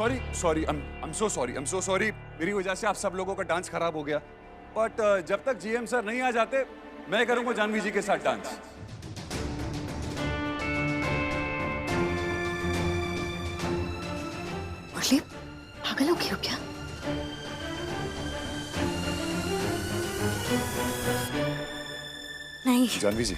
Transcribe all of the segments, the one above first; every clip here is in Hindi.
Sorry sorry, I am so sorry. मेरी वजह से आप सब लोगों का डांस खराब हो गया। बट जब तक जीएम सर नहीं आ जाते मैं करूंगा जानवी जी के साथ डांस। मुरली, पागल हो गई हो क्या? नहीं जानवी जी,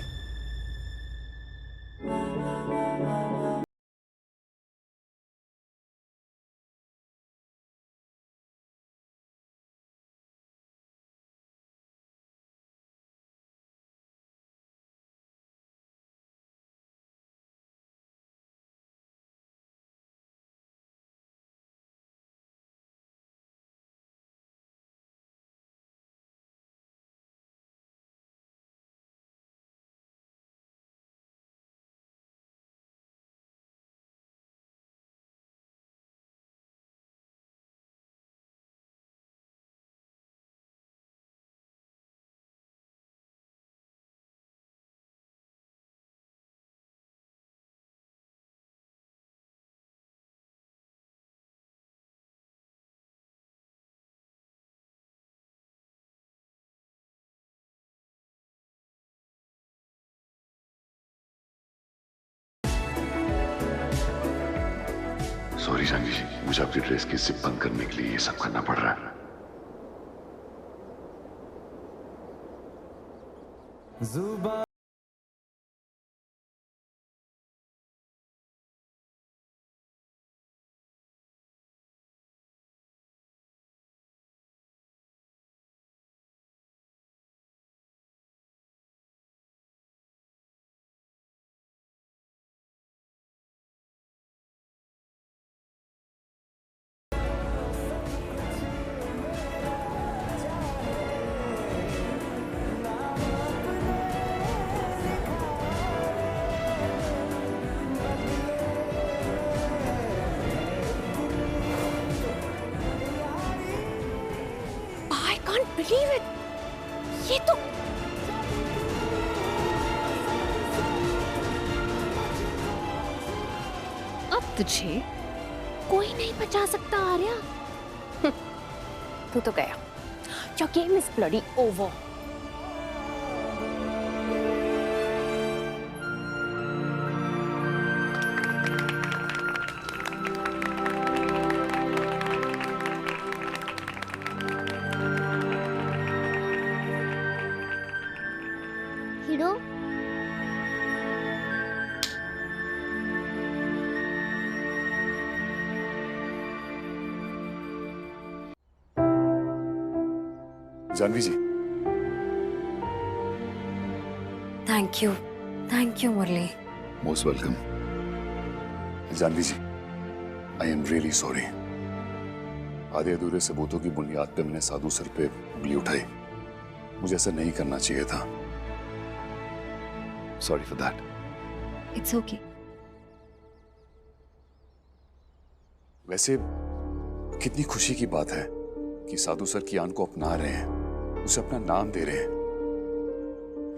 सॉरी जानवी जी, मुझे अपनी ड्रेस की जिप बंद करने के लिए ये सब करना पड़ रहा है। I can't believe it. ये तो अब तुझे कोई नहीं बचा सकता आर्या। तू तो गया। Your game is bloody over. Hero, Janvi ji, thank you Murli. Most welcome. Janvi ji, I am really sorry. आधे अधूरे सबूतों की बुनियाद पे मैंने साधु सर पे उंगली उठाई। मुझे ऐसा नहीं करना चाहिए था। Sorry for that. It's okay. वैसे कितनी खुशी की बात है कि साधु सर कियान को अपना रहे हैं, उसे अपना नाम दे रहे हैं।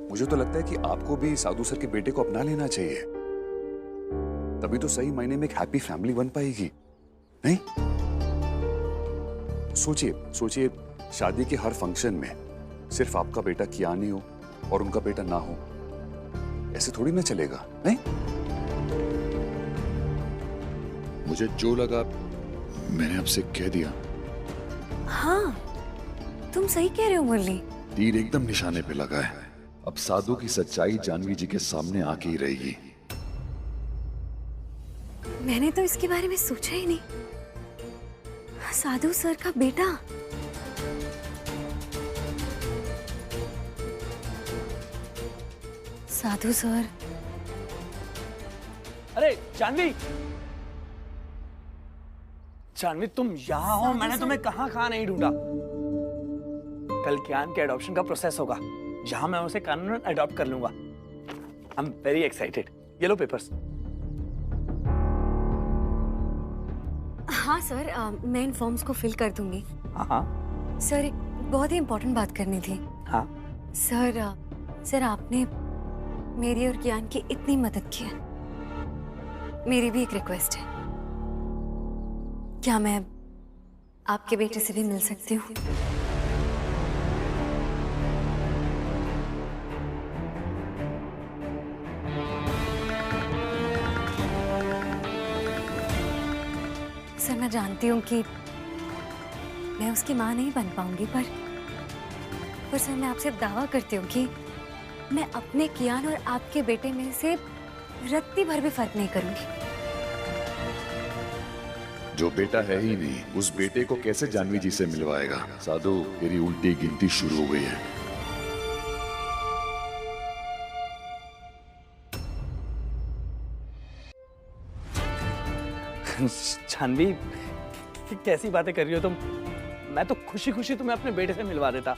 मुझे तो लगता है कि आपको भी साधु सर के बेटे को अपना लेना चाहिए। तभी तो सही मायने में एक हैप्पी फैमिली बन पाएगी, नहीं? सोचिए शादी के हर फंक्शन में सिर्फ आपका बेटा कियान ही हो और उनका बेटा ना हो, ऐसे थोड़ी ना चलेगा, नहीं? मुझे जो लगा मैंने आपसे कह दिया। हाँ, तुम सही कह रहे हो मुरली। तीर एकदम निशाने पे लगा है। अब साधु की सच्चाई जानवी जी के सामने आके ही रहेगी। मैंने तो इसके बारे में सोचा ही नहीं। साधु सर का बेटा। साधु सर। अरे जानवी, जानवी तुम यहाँ हो, मैंने तुम्हें कहाँ नहीं ढूंढा। कल कियान के एडॉप्शन का प्रोसेस होगा, जहां मैं उसे कानूनन अडॉप्ट कर लूंगा। I am very excited. ये लो पेपर्स। हाँ सर, मैं इन फॉर्म्स को फिल कर दूंगी। हाँ सर, एक बहुत ही इम्पोर्टेंट बात करनी थी। हाँ। सर आपने मेरी और कियान की इतनी मदद की है। मेरी भी एक रिक्वेस्ट है। क्या मैं आपके बेटे से भी मिल सकती हूँ? सर, मैं जानती हूँ कि मैं उसकी माँ नहीं बन पाऊंगी, पर सर मैं आपसे दावा करती हूँ कि मैं अपने कियान और आपके बेटे में से रत्ती भर भी फर्क नहीं करूंगी। जो बेटा है ही नहीं, उस बेटे को कैसे जानवी जी से मिलवाएगा? साधु, तेरी उल्टी गिनती शुरू हो गई है। जानवी, कैसी बातें कर रही हो तुम? मैं तो खुशी खुशी तुम्हें अपने बेटे से मिलवा देता,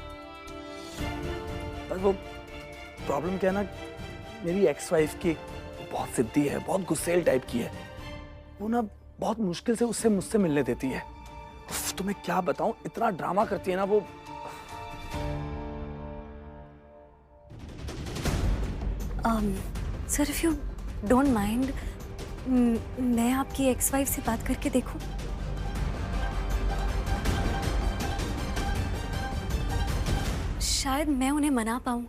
पर वो प्रॉब्लम क्या है ना, मेरी एक्स वाइफ की बहुत जिद्दी है, बहुत गुस्सेल टाइप की है। वो ना बहुत मुश्किल से उससे मुझसे मिलने देती है। तुम्हें क्या बताऊं, इतना ड्रामा करती है ना वो। Sir, if you don't mind, मैं आपकी एक्स वाइफ से बात करके देखूं? शायद मैं उन्हें मना पाऊं।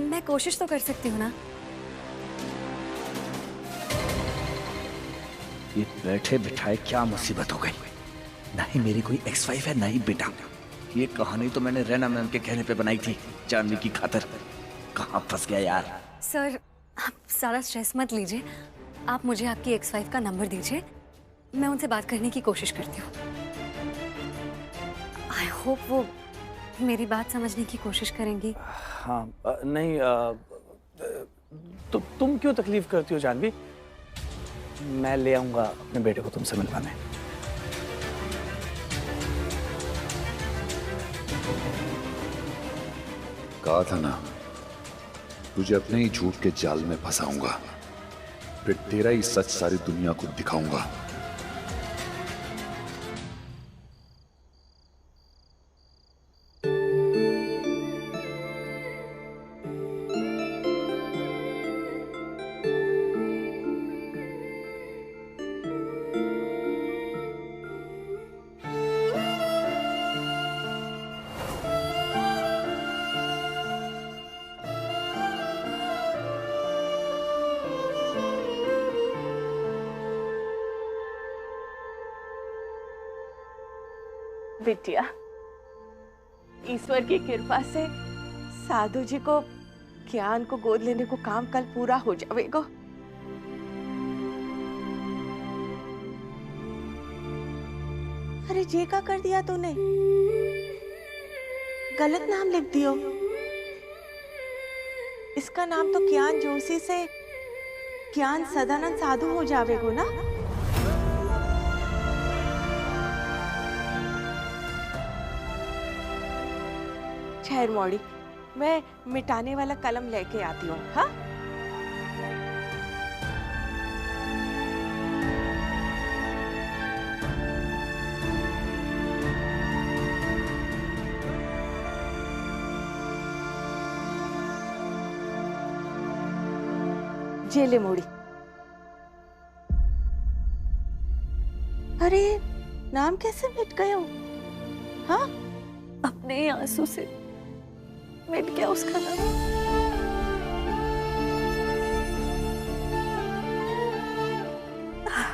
मैं कोशिश तो कर सकती हूँ ना? ये बैठे बिठाए क्या मुसीबत हो गई। ना ही मेरी कोई एक्स वाइफ है, ना ही बेटा। ये कहानी तो मैंने रैना मैम के कहने पे बनाई थी, जानवी की खातिर। कहाँ फंस गया यार। सर, आप सारा स्ट्रेस मत लीजिए। आप मुझे आपकी एक्स वाइफ का नंबर दीजिए, मैं उनसे बात करने की कोशिश करती हूँ। आई होप वो मेरी बात समझने की कोशिश करेंगी। हाँ, नहीं, तुम क्यों तकलीफ करती हो जानवी? मैं ले आऊंगा अपने बेटे को तुमसे मिलवाने। कहा था ना, तुझे अपने ही झूठ के जाल में फंसाऊंगा, फिर तेरा ही सच सारी दुनिया को दिखाऊंगा। बिटिया, ईश्वर की कृपा से साधु जी को ज्ञान को गोद लेने को काम कल पूरा हो जाएगा। अरे जे का कर दिया तूने? गलत नाम लिख दियो। इसका नाम तो ज्ञान जोशी से ज्ञान सदानंद साधु हो जावेगो ना। खैर मौड़ी, मैं मिटाने वाला कलम लेके आती हूँ। हाँ, जेले मोड़ी। अरे, नाम कैसे मिट गए हो? हाँ, अपने ही आंसू से मिट गया उसका नाम।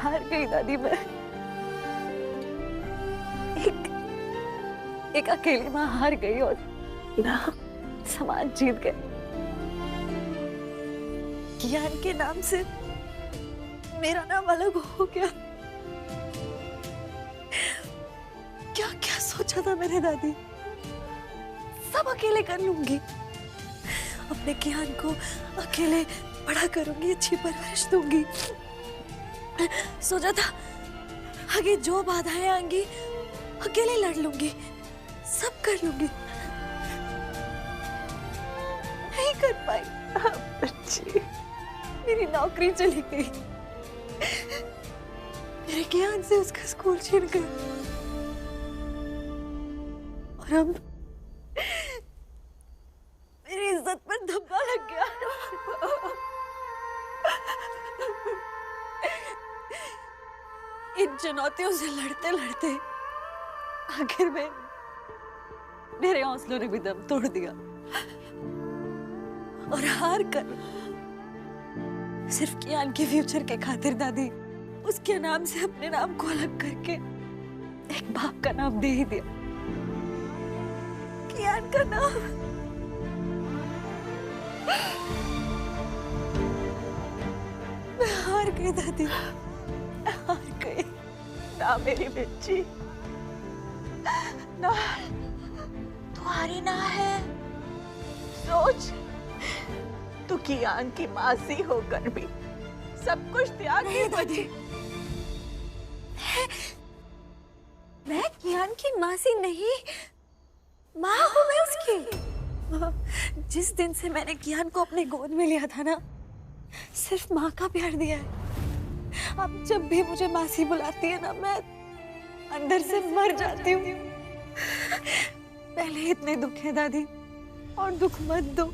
हार गई दादी मैं। एक अकेली माँ हार गई और ना समाज जीत गए। ज्ञान के नाम से मेरा नाम अलग हो गया। क्या क्या सोचा था मैंने दादी, सब अकेले कर लूंगी। अपने ज्ञान को अकेले बड़ा करूंगी, अच्छी परवरिश दूंगी। सोचा था आगे जो बाधाएं आएंगी अकेले लड़ लूंगी, सब कर लूंगी। नहीं कर पाई। बच्ची, मेरी नौकरी चली गई, मेरे ज्ञान से उसका स्कूल छीन गया, और अब मेरी इज्जत पर धब्बा लग गया। इन चुनौतियों से लड़ते लड़ते आखिर में मेरे हौसलों ने भी दम तोड़ दिया और हार कर सिर्फ कियान के फ्यूचर के खातिर दादी उसके नाम से अपने नाम को अलग करके एक बाप का नाम दे ही दिया, कियान का नाम। मैं हार गई दादी, हार गई। ना मेरी बच्ची, ना तुम्हारी ना है। सोच, तू कियान की मासी होकर भी सब कुछ त्याग के दादी, मैं कियान की मासी नहीं, माँ हूँ मैं उसकी। जिस दिन से मैंने कियान को अपने गोद में लिया था ना, सिर्फ माँ का प्यार दिया है। अब जब भी मुझे मासी बुलाती है ना, मैं अंदर से मर जाती हूँ। पहले इतने दुख है दादी, और दुख मत दो।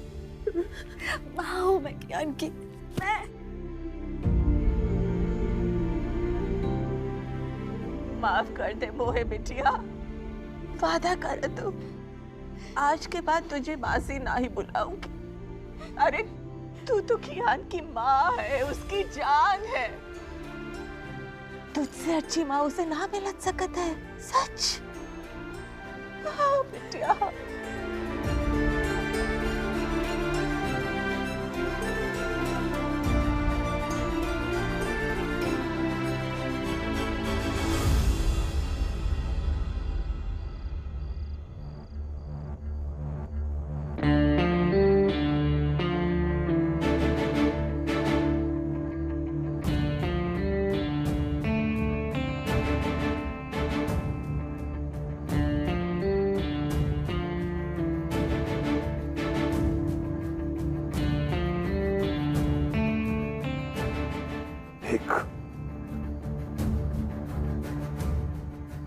माँ हूँ मैं कियान की, मैं। माफ कर दे मोहे बिटिया, वादा कर दो आज के बाद तुझे मासी ना ही बुलाऊंगी। अरे तू तो कियान की माँ है, उसकी जान है। तुझसे अच्छी माँ उसे ना मिल सकत है, सच। हाँ बिटिया।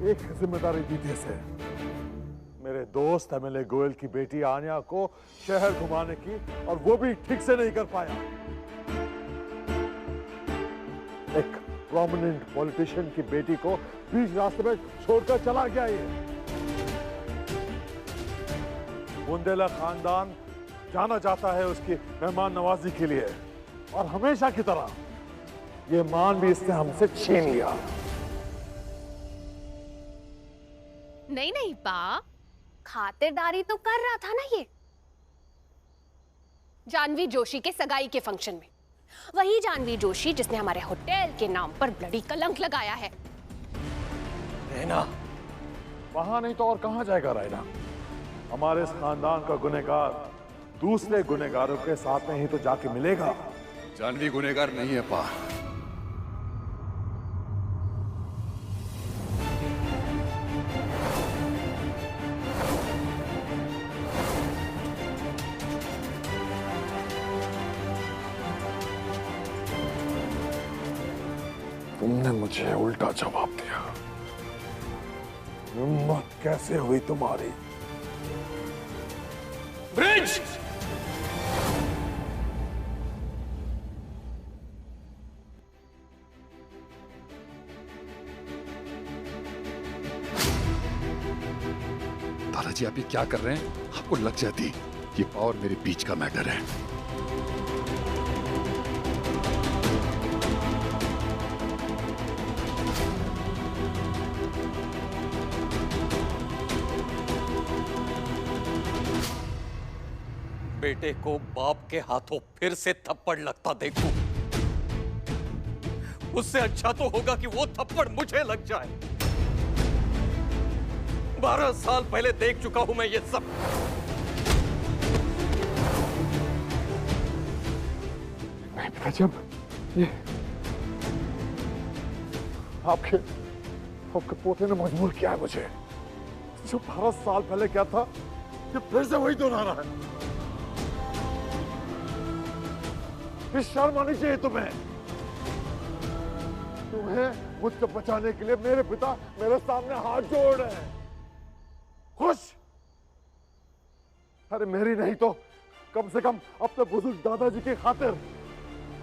एक जिम्मेदारी दी थी इसे, मेरे दोस्त एमएलए गोयल की बेटी आन्या को शहर घुमाने की, और वो भी ठीक से नहीं कर पाया। एक प्रोमिनेंट पॉलिटिशियन की बेटी को बीच रास्ते में छोड़कर चला गया ये। बुंदेला खानदान जाना जाता है उसकी मेहमान नवाजी के लिए, और हमेशा की तरह ये मान भी इसने हमसे छीन लिया। नहीं नहीं बा, खातिरदारी तो कर रहा था ना ये जानवी जोशी के सगाई के फंक्शन में। वही जानवी जोशी जिसने हमारे होटल के नाम पर ब्लडी कलंक लगाया है। रैना, वहां नहीं तो और कहां जाएगा रैना? हमारे इस खानदान का गुनहगार दूसरे गुनहगारों के साथ में ही तो जाके मिलेगा। जानवी गुनहगार नहीं है पा। तुमने मुझे उल्टा जवाब दिया। हिम्मत कैसे हुई तुम्हारी? ब्रिज! दादाजी आप ये क्या कर रहे हैं? आपको लग जाती, ये और मेरे बीच का मैटर है। बेटे को बाप के हाथों फिर से थप्पड़ लगता देखूं, उससे अच्छा तो होगा कि वो थप्पड़ मुझे लग जाए। 12 साल पहले देख चुका हूं मैं ये सब। जब ये आपके पोते ने मजबूर किया है मुझे, जो 12 साल पहले क्या था ये फिर से वही दोहरा रहा है। ये शर्म आनी चाहिए तुम्हें। तुम्हें मुझसे बचाने के लिए मेरे पिता मेरे सामने हाथ जोड़ रहे हैं। खुश? अरे मेरी नहीं तो कम से कम अपने बुजुर्ग दादाजी की खातिर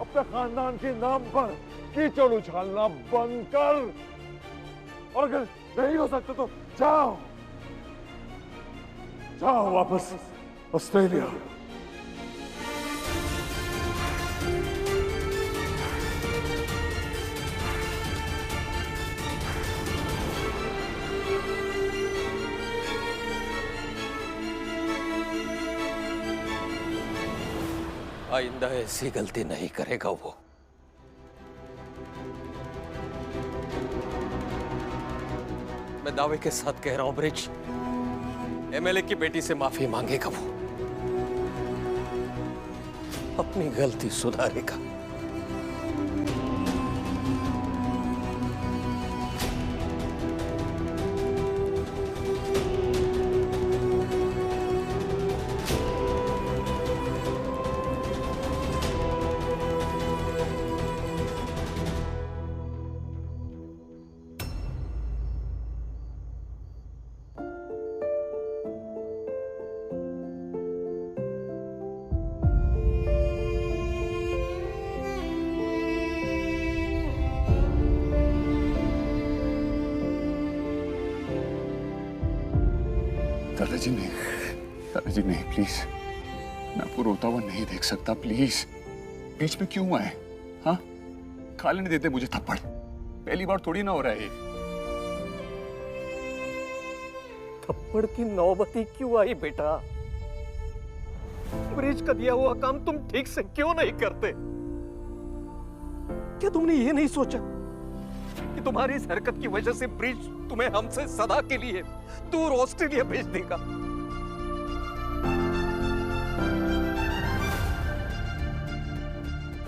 अपने खानदान के नाम पर कीचड़ उछालना बंद कर। और अगर नहीं हो सकते तो जाओ, जाओ वापस ऑस्ट्रेलिया। आइंदा ऐसी गलती नहीं करेगा वो। मैं दावे के साथ कह रहा हूं ब्रिज, एमएलए की बेटी से माफी मांगेगा वो, अपनी गलती सुधारेगा। दादाजी नहीं, दादाजी नहीं, प्लीज। मैं आपको रोता हुआ नहीं देख सकता, प्लीज। बीच में क्यों आए? हाँ, खाने नहीं देते मुझे थप्पड़। पहली बार थोड़ी ना हो रहा है ये। थप्पड़ की नौबती क्यों आई बेटा? ब्रिज का दिया हुआ काम तुम ठीक से क्यों नहीं करते? क्या तुमने ये नहीं सोचा कि तुम्हारी इस हरकत की वजह से ब्रिज तुम्हें हमसे सदा के लिए दूर ऑस्ट्रेलिया भेज देगा?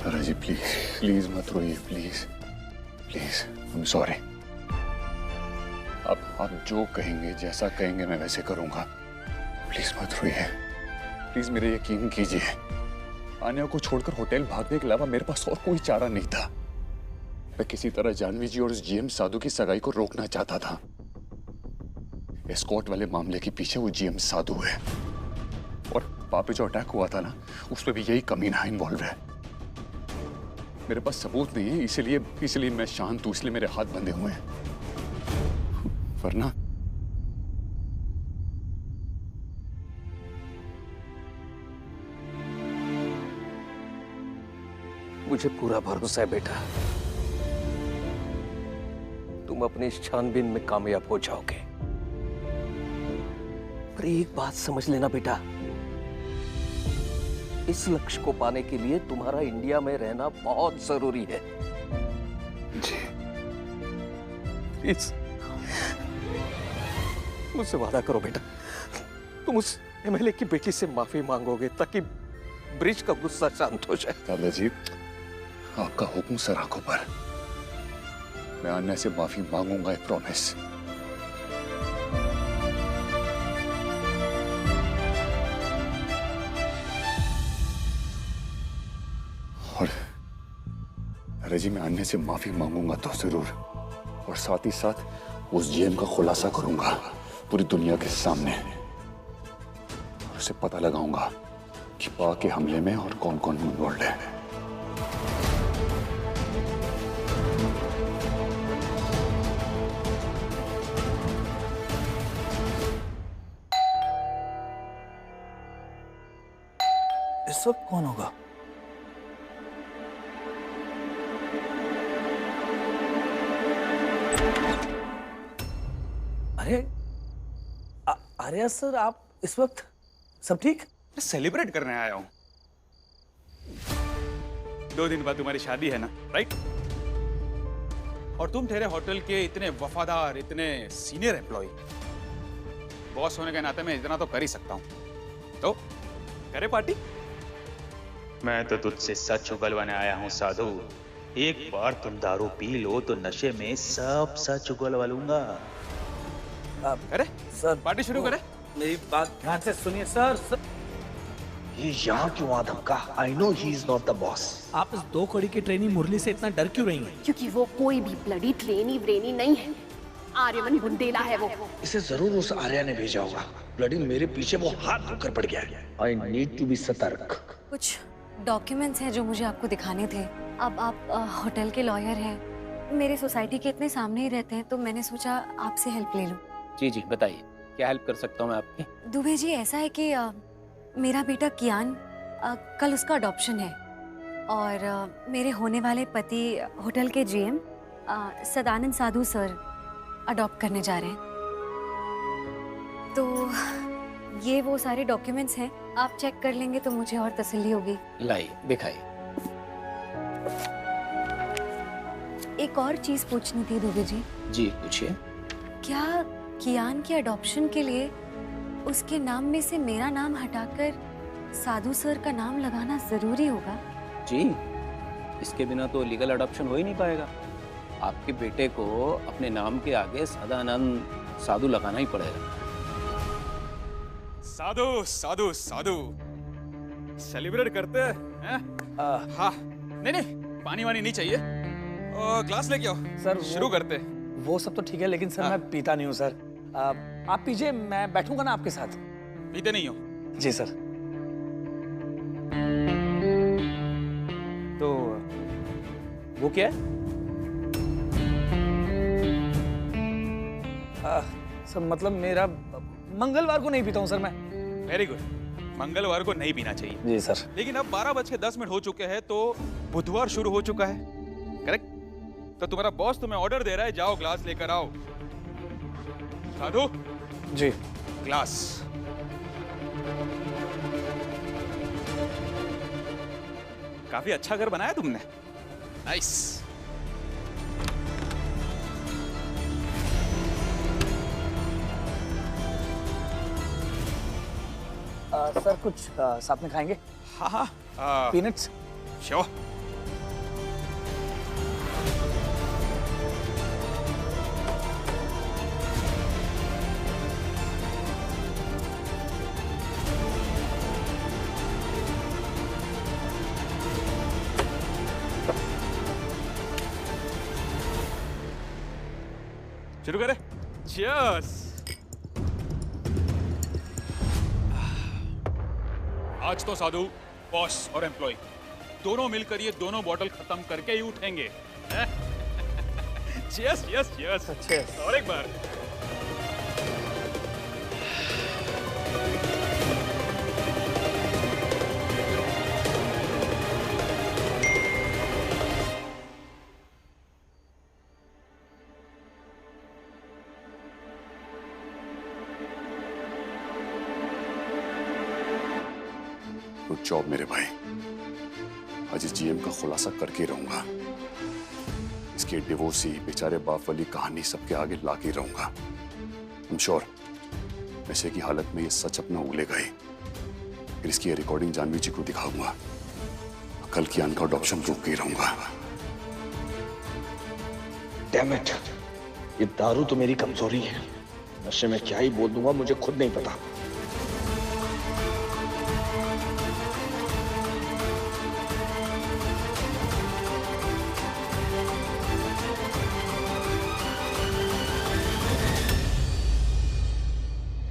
दादाजी प्लीज, प्लीज मत रोइए, please, please. I am sorry. अब आप जो कहेंगे, जैसा कहेंगे मैं वैसे करूंगा। प्लीज मत रोइए, प्लीज मेरे यकीन कीजिए। आन्या को छोड़कर होटल भागने के अलावा मेरे पास और कोई चारा नहीं था। मैं किसी तरह जानवी जी और उस जीएम साधु की सगाई को रोकना चाहता था। एस्कॉर्ट वाले मामले के पीछे वो जीएम साधु है, और पापा जो अटैक हुआ था ना, उसमें भी यही कमीना इन्वॉल्व है। मेरे पास सबूत नहीं है, इसलिए मैं शांत हूं, इसलिए मेरे हाथ बंधे हुए हैं। वरना मुझे पूरा भरोसा है बेटा, तुम अपनी इस छानबीन में कामयाब हो जाओगे। पर एक बात समझ लेना बेटा, इस लक्ष्य को पाने के लिए तुम्हारा इंडिया में रहना बहुत जरूरी है। जी प्लीज मुझसे वादा करो बेटा, तुम उस एमएलए की बेटी से माफी मांगोगे ताकि ब्रिज का गुस्सा शांत हो जाए। दादाजी, आपका हुक्म सर आंखों पर। मैं आन्या से माफी मांगूंगा, आई प्रॉमिस। और अरे जी, मैं आन्या से माफी मांगूंगा तो जरूर, और साथ ही साथ उस जीएम का खुलासा करूंगा पूरी दुनिया के सामने। और उसे पता लगाऊंगा कि पा के हमले में और कौन कौन इन्वॉल्व है। इस वक्त कौन होगा? अरे आर्या सर, आप इस वक्त सब ठीक? मैं सेलिब्रेट करने आया हूं। 2 दिन बाद तुम्हारी शादी है ना, राइट? और तुम ठहरे होटल के इतने वफादार, इतने सीनियर एम्प्लॉय, बॉस होने के नाते मैं इतना तो कर ही सकता हूं। तो करे पार्टी? मैं तो तुझसे सच उगलवाने आया हूँ साधु। एक बार तुम दारू पी लो तो नशे में सब सच उगलवा लूंगा। करे सर, पार्टी शुरू करे। मेरी बात ध्यान से सुनिए सर। ये यहाँ क्यों आ धमका? I know he is not the boss. आप इस 2 कड़ी की ट्रेनी मुरली से इतना डर क्यों रही हैं? क्योंकि वो कोई भी ब्लडी ट्रेनी व्रेनी नहीं है, आर्यमन बुंदेला है वो। इसे जरूर उस आर्या ने भेजा होगा। ब्लडी मेरे पीछे वो हाथ धोकर पड़ गया है। आई नीड टू बी सतर्क। कुछ डॉक्यूमेंट्स हैं जो मुझे आपको दिखाने थे। अब आप होटल के लॉयर हैं, मेरे सोसाइटी के इतने सामने ही रहते हैं, तो मैंने सोचा आपसे हेल्प ले लूं। जी जी बताइए, क्या हेल्प कर सकता हूँ मैं आपकी? दुबे जी, ऐसा है कि मेरा बेटा कियान, कल उसका अडॉप्शन है और मेरे होने वाले पति होटल के जीएम सदानंद साधु सर अडॉप्ट करने जा रहे हैं। तो ये वो सारे डॉक्यूमेंट्स हैं, आप चेक कर लेंगे तो मुझे और तसल्ली होगी। लाइए दिखाइए। एक और चीज पूछनी थी दुबे जी। जी पूछिए। क्या कियान के अडॉप्शन के लिए उसके नाम में से मेरा नाम हटाकर साधु सर का नाम लगाना जरूरी होगा? जी, इसके बिना तो लीगल अडॉप्शन हो ही नहीं पाएगा। आपके बेटे को अपने नाम के आगे सदानंद साधु लगाना ही पड़ेगा। साधु साधु साधु सेलिब्रेट करते हैं? हाँ, नहीं नहीं पानी वानी नहीं चाहिए, ग्लास लेके आओ सर। शुरू करते। वो सब तो ठीक है, लेकिन सर मैं पीता नहीं हूँ सर। आप पीजिए, मैं बैठूंगा ना आपके साथ। पीते नहीं हो? जी सर। तो वो क्या है? सर मतलब मेरा मंगलवार को नहीं पीता हूँ सर मैं। वेरी गुड, मंगलवार को नहीं पीना चाहिए। जी सर। लेकिन अब 12:10 हो चुके हैं, तो बुधवार शुरू हो चुका है, करेक्ट? तो तुम्हारा बॉस तुम्हें ऑर्डर दे रहा है, जाओ ग्लास लेकर आओ। साधु जी, ग्लास। काफी अच्छा घर बनाया तुमने, नाइस। सर कुछ साथ में खाएंगे? हाँ हाँ, पीनट्स। श्योर। शुरू करें? Cheers! आज तो साधु, बॉस और एम्प्लॉय दोनों मिलकर ये दोनों बॉटल खत्म करके ही उठेंगे। Cheers, cheers, cheers! Cheers! और एक बार। गुड जॉब मेरे भाई, आज इस जीएम का खुलासा करके रहूंगा। इसके डिवोर्सी बेचारे बाप वाली कहानी सबके आगे लाके रहूंगा। I'm sure नशे की हालत में ये सच अपना उगलेगा ही। फिर इसकी रिकॉर्डिंग जानवी जी को दिखाऊंगा। कल कियान का अडॉप्शन रोक के रहूंगा। डैम इट, ये दारू तो मेरी कमजोरी है। नशे में क्या ही बोल दूंगा मुझे खुद नहीं पता।